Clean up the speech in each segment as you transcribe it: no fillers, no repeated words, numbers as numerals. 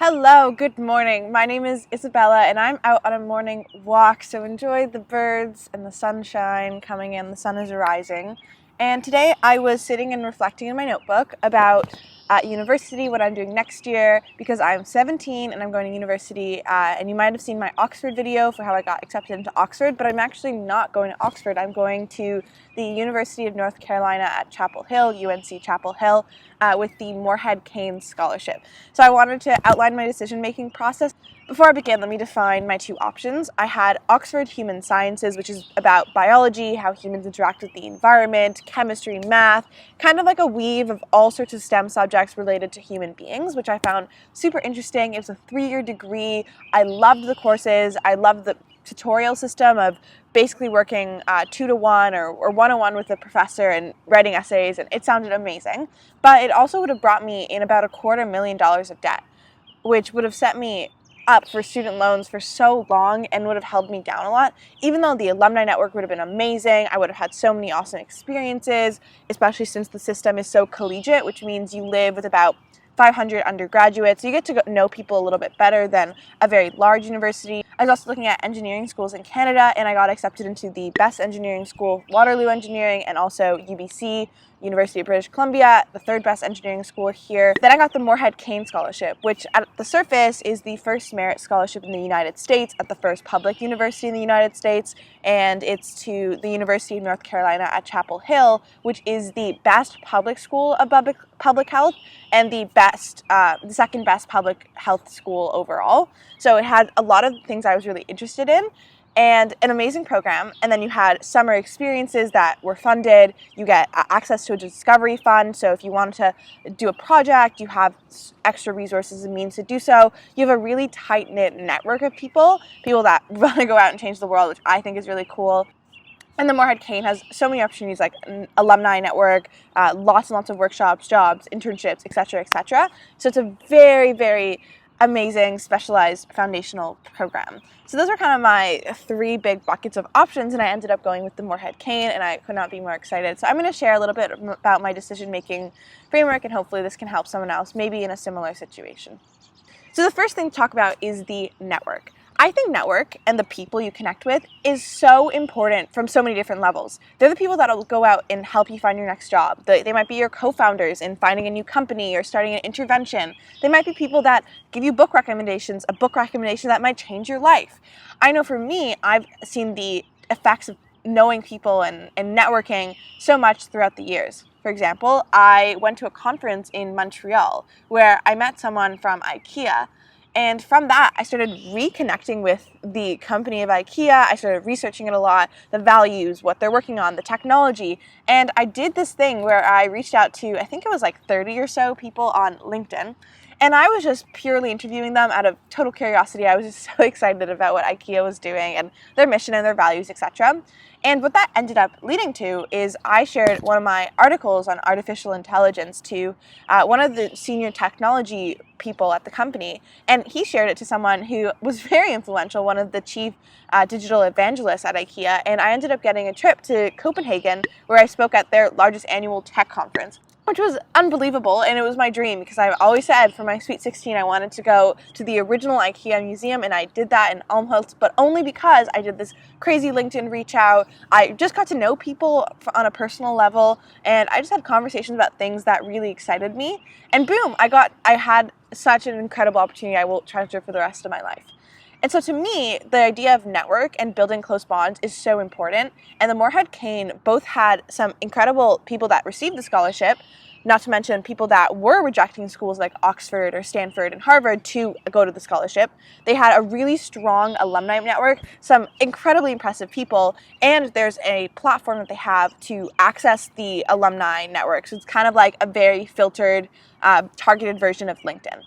Hello, good morning. My name is Isabella and I'm out on a morning walk, so enjoy the birds and the sunshine coming in. The sun is rising. And today I was sitting and reflecting in my notebook about at university, what I'm doing next year, because I'm 17 and I'm going to university. And you might have seen my Oxford video for how I got accepted into Oxford, but I'm actually not going to Oxford. I'm going to the University of North Carolina at Chapel Hill, UNC Chapel Hill, with the Morehead-Cain scholarship. So I wanted to outline my decision-making process. Before I begin, let me define my two options. I had Oxford Human Sciences, which is about biology, how humans interact with the environment, chemistry, math, kind of like a weave of all sorts of STEM subjects related to human beings, which I found super interesting. It was a 3-year degree. I loved the courses. I loved the tutorial system of basically working 2-to-1 or 1-on-1 with a professor and writing essays, and it sounded amazing. But it also would have brought me in about $250,000 of debt, which would have set me up for student loans for so long and would have held me down a lot. Even though the alumni network would have been amazing, I would have had so many awesome experiences, especially since the system is so collegiate, which means you live with about 500 undergraduates. So you get to know people a little bit better than a very large university. I was also looking at engineering schools in Canada, and I got accepted into the best engineering school, Waterloo Engineering, and also UBC, University of British Columbia, the third best engineering school here. Then I got the Morehead-Cain scholarship, which at the surface is the first merit scholarship in the United States at the first public university in the United States, and it's to the University of North Carolina at Chapel Hill, which is the best public school of public health and the second best public health school overall. So it had a lot of things I was really interested in and an amazing program. And then you had summer experiences that were funded. You get access to a discovery fund. So if you wanted to do a project, you have extra resources and means to do so. You have a really tight-knit network of people that want to go out and change the world, which I think is really cool. And the Morehead-Cain has so many opportunities like an alumni network, lots and lots of workshops, jobs, internships, etc., etc. So it's a very, very amazing, specialized foundational program. So those are kind of my 3 big buckets of options, and I ended up going with the Morehead-Cain, and I could not be more excited. So I'm going to share a little bit about my decision-making framework, and hopefully this can help someone else, maybe in a similar situation. So the first thing to talk about is the network. I think network and the people you connect with is so important from so many different levels. They're the people that will go out and help you find your next job. They might be your co-founders in finding a new company or starting an intervention. They might be people that give you book recommendations, a book recommendation that might change your life. I know for me, I've seen the effects of knowing people and networking so much throughout the years. For example, I went to a conference in Montreal where I met someone from IKEA. And from that, I started reconnecting with the company of IKEA. I started researching it a lot, the values, what they're working on, the technology. And I did this thing where I reached out to, I think it was like 30 or so people on LinkedIn. And I was just purely interviewing them out of total curiosity. I was just so excited about what IKEA was doing and their mission and their values, etc. And what that ended up leading to is I shared one of my articles on artificial intelligence to one of the senior technology people at the company, and he shared it to someone who was very influential, one of the chief digital evangelists at IKEA, and I ended up getting a trip to Copenhagen where I spoke at their largest annual tech conference, which was unbelievable, and it was my dream because I've always said for my Sweet 16 I wanted to go to the original IKEA museum, and I did that in Almholtz, but only because I did this crazy LinkedIn reach out. I just got to know people on a personal level, and I just had conversations about things that really excited me, and boom, I had such an incredible opportunity I will treasure for the rest of my life. And so to me, the idea of network and building close bonds is so important. And the Morehead-Cain both had some incredible people that received the scholarship, not to mention people that were rejecting schools like Oxford or Stanford and Harvard to go to the scholarship. They had a really strong alumni network, some incredibly impressive people, and there's a platform that they have to access the alumni network. So it's kind of like a very filtered, targeted version of LinkedIn.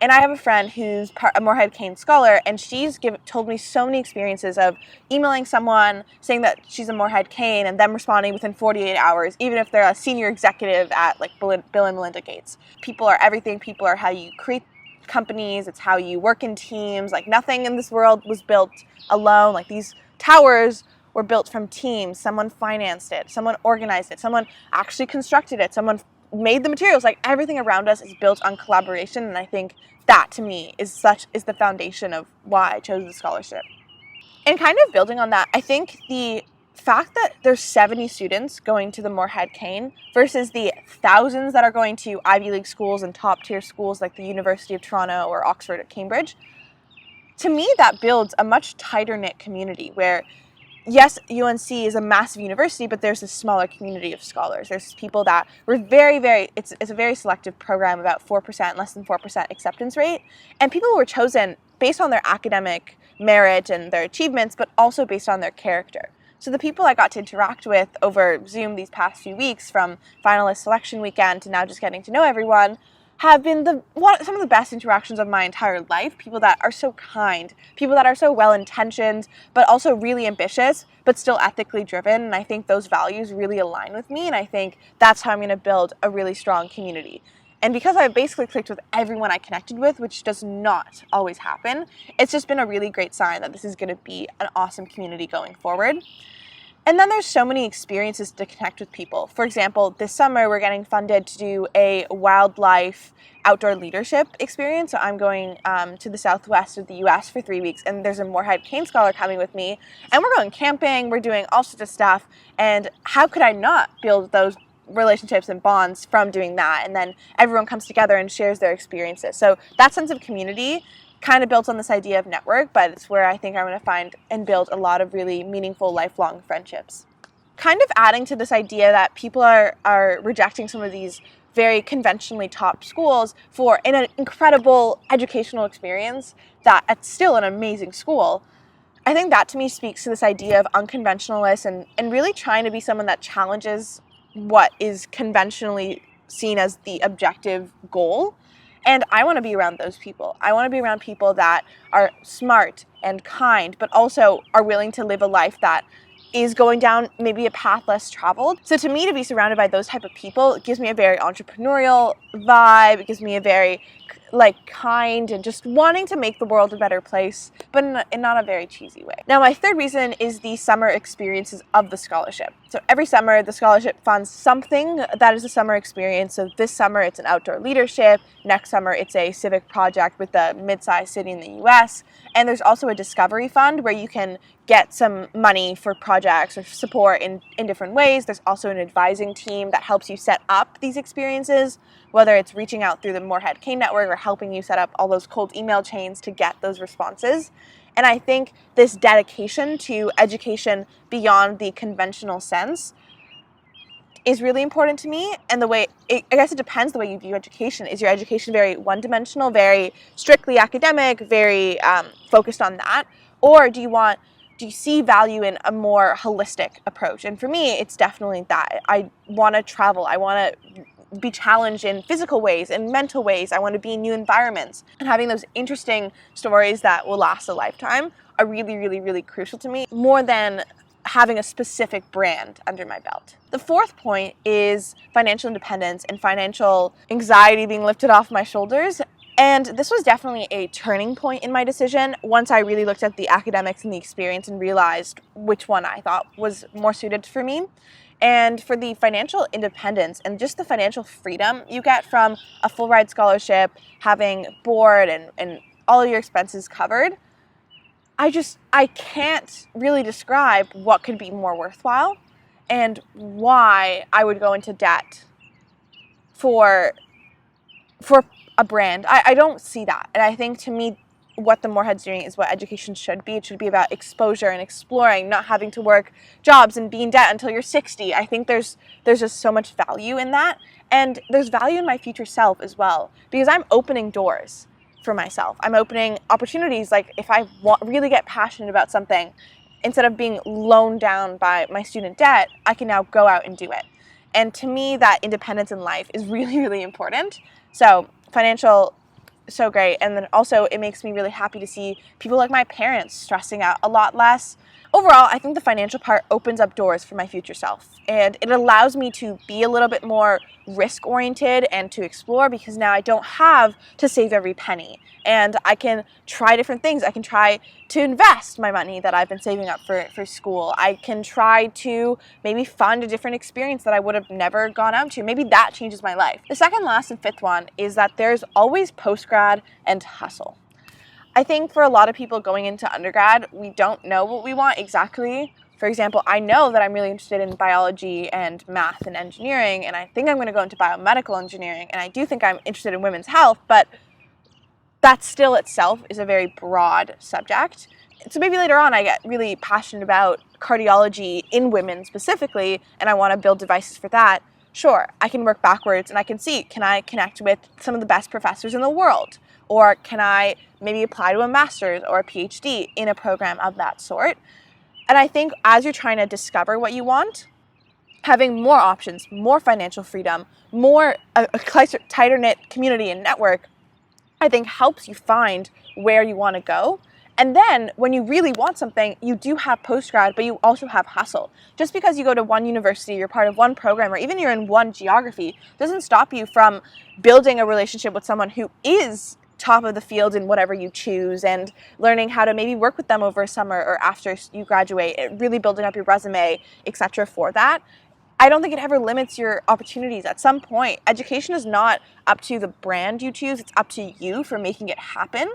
And I have a friend who's a Morehead-Cain scholar, and she's told me so many experiences of emailing someone saying that she's a Morehead-Cain and them responding within 48 hours, even if they're a senior executive at like Bill and Melinda Gates. People are everything. People are how you create companies. It's how you work in teams. Like nothing in this world was built alone. Like these towers were built from teams. Someone financed it. Someone organized it. Someone actually constructed it. Someone made the materials. Like, everything around us is built on collaboration, and I think that to me is the foundation of why I chose the scholarship. And kind of building on that, I think the fact that there's 70 students going to the Morehead-Cain versus the thousands that are going to Ivy League schools and top tier schools like the University of Toronto or Oxford or Cambridge, to me that builds a much tighter knit community where, yes, UNC is a massive university, but there's a smaller community of scholars. There's people that were it's a very selective program, about 4%, less than 4% acceptance rate. And people were chosen based on their academic merit and their achievements, but also based on their character. So the people I got to interact with over Zoom these past few weeks, from finalist selection weekend to now just getting to know everyone, have been some of the best interactions of my entire life. People that are so kind, people that are so well-intentioned, but also really ambitious, but still ethically driven. And I think those values really align with me, and I think that's how I'm going to build a really strong community. And because I basically clicked with everyone I connected with, which does not always happen, it's just been a really great sign that this is going to be an awesome community going forward. And then there's so many experiences to connect with people. For example, this summer we're getting funded to do a wildlife outdoor leadership experience. So I'm going to the southwest of the US for 3 weeks, and there's a Morehead-Cain scholar coming with me. And we're going camping, we're doing all sorts of stuff. And how could I not build those relationships and bonds from doing that? And then everyone comes together and shares their experiences. So that sense of community kind of built on this idea of network, but it's where I think I'm going to find and build a lot of really meaningful lifelong friendships. Kind of adding to this idea that people are rejecting some of these very conventionally top schools for an incredible educational experience that it's still an amazing school. I think that to me speaks to this idea of unconventionalness and really trying to be someone that challenges what is conventionally seen as the objective goal. And I want to be around those people. I want to be around people that are smart and kind, but also are willing to live a life that is going down maybe a path less traveled. So to me, to be surrounded by those type of people, it gives me a very entrepreneurial vibe. It gives me a very kind and just wanting to make the world a better place, but in not a very cheesy way. Now, my third reason is the summer experiences of the scholarship. So every summer, the scholarship funds something that is a summer experience. So this summer, it's an outdoor leadership. Next summer, it's a civic project with a mid-sized city in the US. And there's also a discovery fund where you can get some money for projects or support in different ways. There's also an advising team that helps you set up these experiences, whether it's reaching out through the Morehead-Cain network or helping you set up all those cold email chains to get those responses. And I think this dedication to education beyond the conventional sense is really important to me. And I guess it depends the way you view education. Is your education very one-dimensional, very strictly academic, very focused on that? Or do you see value in a more holistic approach? And for me, it's definitely that. I want to travel. I want to be challenged in physical ways and mental ways. I want to be in new environments. And having those interesting stories that will last a lifetime are really, really, really crucial to me, more than having a specific brand under my belt. The fourth point is financial independence and financial anxiety being lifted off my shoulders. And this was definitely a turning point in my decision once I really looked at the academics and the experience and realized which one I thought was more suited for me. And for the financial independence and just the financial freedom you get from a full ride scholarship, having board and all of your expenses covered, I can't really describe what could be more worthwhile and why I would go into debt for a brand. I don't see that. And I think, to me, what the Morehead's doing is what education should be. It should be about exposure and exploring, not having to work jobs and be in debt until you're 60. I think there's just so much value in that. And there's value in my future self as well, because I'm opening doors for myself. I'm opening opportunities. Like, if I really get passionate about something, instead of being loaned down by my student debt, I can now go out and do it. And to me, that independence in life is really, really important. So financial, so great. And then also it makes me really happy to see people like my parents stressing out a lot less Overall, I think the financial part opens up doors for my future self, and it allows me to be a little bit more risk-oriented and to explore, because now I don't have to save every penny, and I can try different things. I can try to invest my money that I've been saving up for school. I can try to maybe fund a different experience that I would have never gone out to. Maybe that changes my life. The second, last, and fifth one is that there's always PostGrad and Hustle. I think for a lot of people going into undergrad, we don't know what we want exactly. For example, I know that I'm really interested in biology and math and engineering, and I think I'm going to go into biomedical engineering, and I do think I'm interested in women's health, but that still itself is a very broad subject. So maybe later on I get really passionate about cardiology in women specifically, and I want to build devices for that. Sure, I can work backwards and I can see, can I connect with some of the best professors in the world? Or can I maybe apply to a master's or a PhD in a program of that sort? And I think as you're trying to discover what you want, having more options, more financial freedom, more a tighter-knit community and network, I think helps you find where you want to go. And then when you really want something, you do have postgrad, but you also have hustle. Just because you go to one university, you're part of one program, or even you're in one geography, doesn't stop you from building a relationship with someone who is top of the field in whatever you choose, and learning how to maybe work with them over a summer or after you graduate, really building up your resume, etc. for that. I don't think it ever limits your opportunities. At some point, education is not up to the brand you choose, it's up to you for making it happen.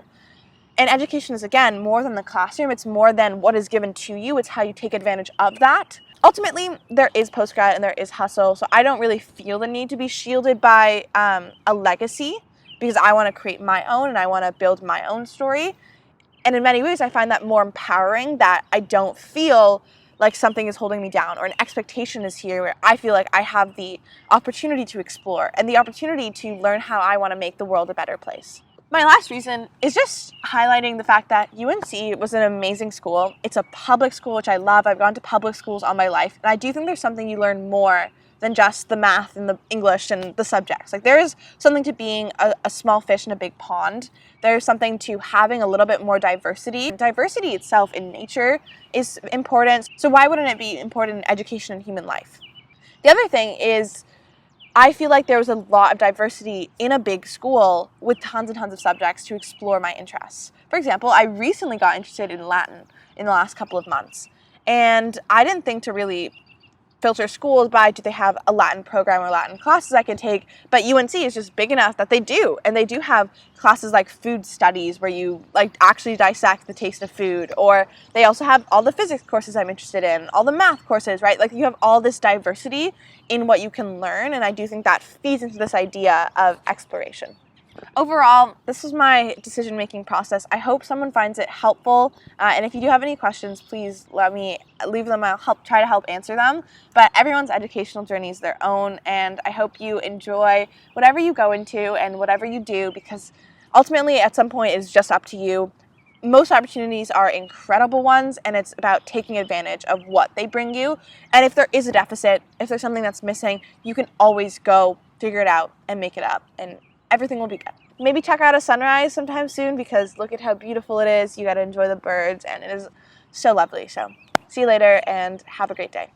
And education is, again, more than the classroom. It's more than what is given to you. It's how you take advantage of that. Ultimately, there is postgrad and there is hustle, so I don't really feel the need to be shielded by a legacy, because I want to create my own and I want to build my own story. And in many ways, I find that more empowering, that I don't feel like something is holding me down or an expectation is here, where I feel like I have the opportunity to explore and the opportunity to learn how I want to make the world a better place. My last reason is just highlighting the fact that UNC was an amazing school. It's a public school, which I love. I've gone to public schools all my life, and I do think there's something you learn more than just the math and the English and the subjects. Like, there is something to being a small fish in a big pond. There's something to having a little bit more diversity. Diversity itself in nature is important, so why wouldn't it be important in education and human life? The other thing is, I feel like there was a lot of diversity in a big school with tons and tons of subjects to explore my interests. For example, I recently got interested in Latin in the last couple of months, and I didn't think to really filter schools by, do they have a Latin program or Latin classes I can take, but UNC is just big enough that they do, and they do have classes like food studies where you like actually dissect the taste of food, or they also have all the physics courses I'm interested in, all the math courses, right? Like, you have all this diversity in what you can learn, and I do think that feeds into this idea of exploration. Overall, this was my decision-making process. I hope someone finds it helpful, and if you do have any questions, please let me leave them. I'll try to help answer them. But everyone's educational journey is their own, and I hope you enjoy whatever you go into and whatever you do, because ultimately, at some point, it's just up to you. Most opportunities are incredible ones, and it's about taking advantage of what they bring you. And if there is a deficit, if there's something that's missing, you can always go figure it out and make it up, and everything will be good. Maybe check out a sunrise sometime soon, because look at how beautiful it is. You got to enjoy the birds, and it is so lovely. So see you later, and have a great day.